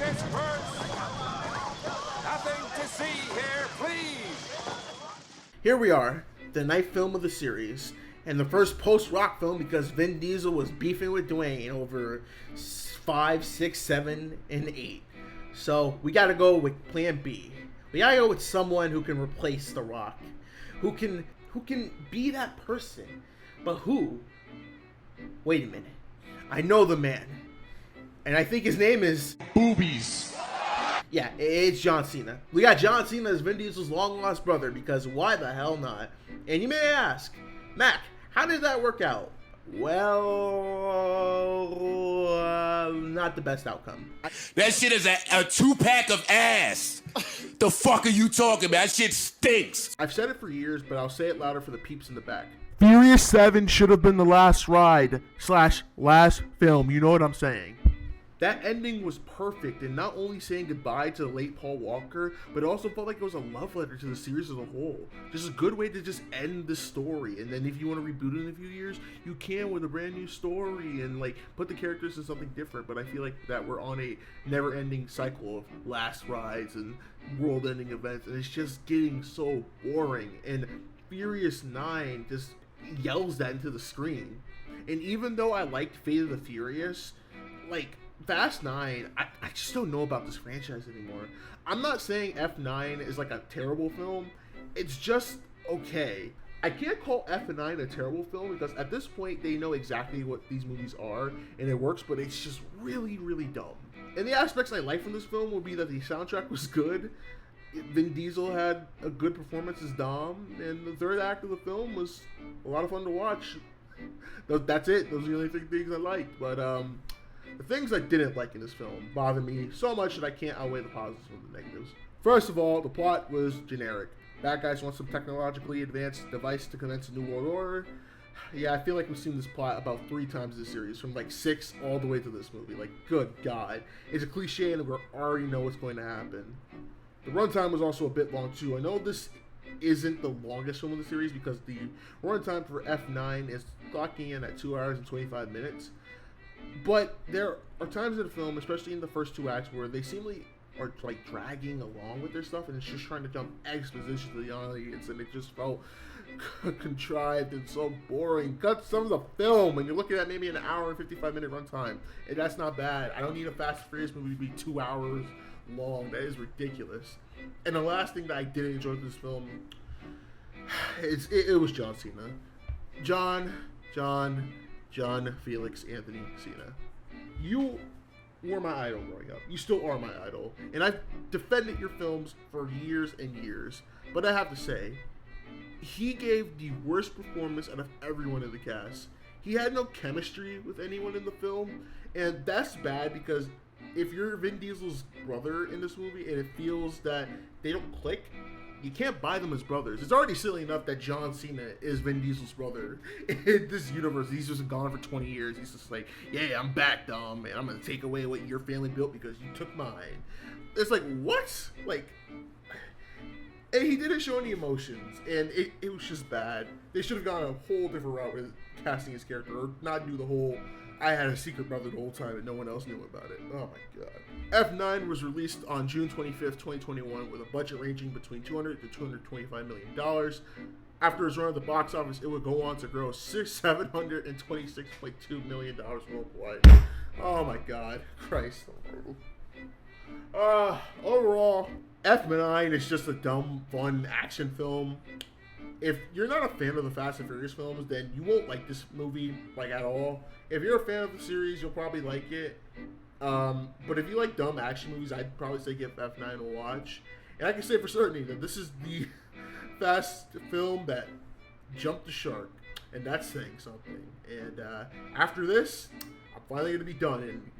this hurts. Nothing to see here, please. Here we are, the ninth film of the series, and the first post-Rock film because Vin Diesel was beefing with Dwayne over 5, 6, 7, and 8. So we gotta go with Plan B. We gotta go with someone who can replace The Rock, who can be that person. But who? Wait a minute. I know the man, and I think his name is Boobies. Yeah, it's John Cena. We got John Cena as Vin Diesel's long-lost brother, because why the hell not? And you may ask, Mac, how did that work out? Well, not the best outcome. That shit is a two-pack of ass. The fuck are you talking about? That shit stinks. I've said it for years, but I'll say it louder for the peeps in the back. Furious 7 should have been the last ride / last film. You know what I'm saying? That ending was perfect, and not only saying goodbye to the late Paul Walker, but it also felt like it was a love letter to the series as a whole. Just a good way to just end the story, and then if you want to reboot it in a few years, you can with a brand new story and like put the characters in something different. But I feel like that we're on a never-ending cycle of last rides and world-ending events, and it's just getting so boring. And Furious 9 just yells that into the screen. And even though I liked Fate of the Furious, like Fast 9, I just don't know about this franchise anymore. I'm not saying F9 is like a terrible film. It's just okay. I can't call F9 a terrible film because at this point they know exactly what these movies are and it works, but it's just really, really dumb. And the aspects I like from this film would be that the soundtrack was good. Vin Diesel had a good performance as Dom, and the third act of the film was a lot of fun to watch. That's it. Those are the only three things I liked. But the things I didn't like in this film bother me so much that I can't outweigh the positives from the negatives. First of all, the plot was generic. Bad guys want some technologically advanced device to commence a new world order. Yeah, I feel like we've seen this plot about 3 times this series, from like 6 all the way to this movie. Like, good God. It's a cliche and we already know what's going to happen. The runtime was also a bit long too. I know this isn't the longest film of the series because the runtime for F9 is clocking in at 2 hours and 25 minutes. But there are times in the film, especially in the first 2 acts, where they seemingly are like dragging along with their stuff and it's just trying to jump exposition to the audience, and it just felt contrived and so boring. Cut some of the film and you're looking at maybe an hour and 55-minute runtime, and that's not bad. I don't need a Fast and Furious movie to be 2 hours long. That is ridiculous. And the last thing that I didn't enjoy with this film it was John Cena. John Felix Anthony Cena. You were my idol growing up. You still are my idol. And I've defended your films for years and years. But I have to say, he gave the worst performance out of everyone in the cast. He had no chemistry with anyone in the film. And that's bad because if you're Vin Diesel's brother in this movie and it feels that they don't click, you can't buy them as brothers. It's already silly enough that John Cena is Vin Diesel's brother in this universe. He's just gone for 20 years. He's just like, yeah, I'm back, Dom, and I'm going to take away what your family built because you took mine. It's like, what? Like, and he didn't show any emotions, and it was just bad. They should have gone a whole different route with casting his character, or not do the whole I had a secret brother the whole time and no one else knew about it. Oh my god. F9 was released on June 25th, 2021 with a budget ranging between $200 to $225 million. After its run at the box office, it would go on to gross $726.2 million worldwide. Oh my god. Christ. Overall, F9 is just a dumb, fun action film. If you're not a fan of the Fast and Furious films, then you won't like this movie like at all. If you're a fan of the series, you'll probably like it. But if you like dumb action movies, I'd probably say give F9 a watch. And I can say for certain that this is the Fast film that jumped the shark, and that's saying something. And after this, I'm finally going to be done and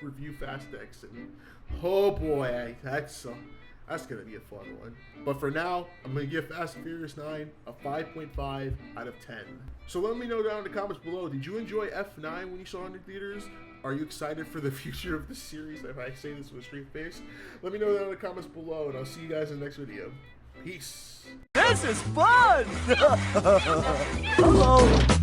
review Fast X. And oh boy, that's going to be a fun one. But for now, I'm going to give Fast and Furious 9 a 5.5 out of 10. So let me know down in the comments below, did you enjoy F9 when you saw it in theaters? Are you excited for the future of the series if I say this with a straight face? Let me know down in the comments below, and I'll see you guys in the next video. Peace. This is fun! Hello.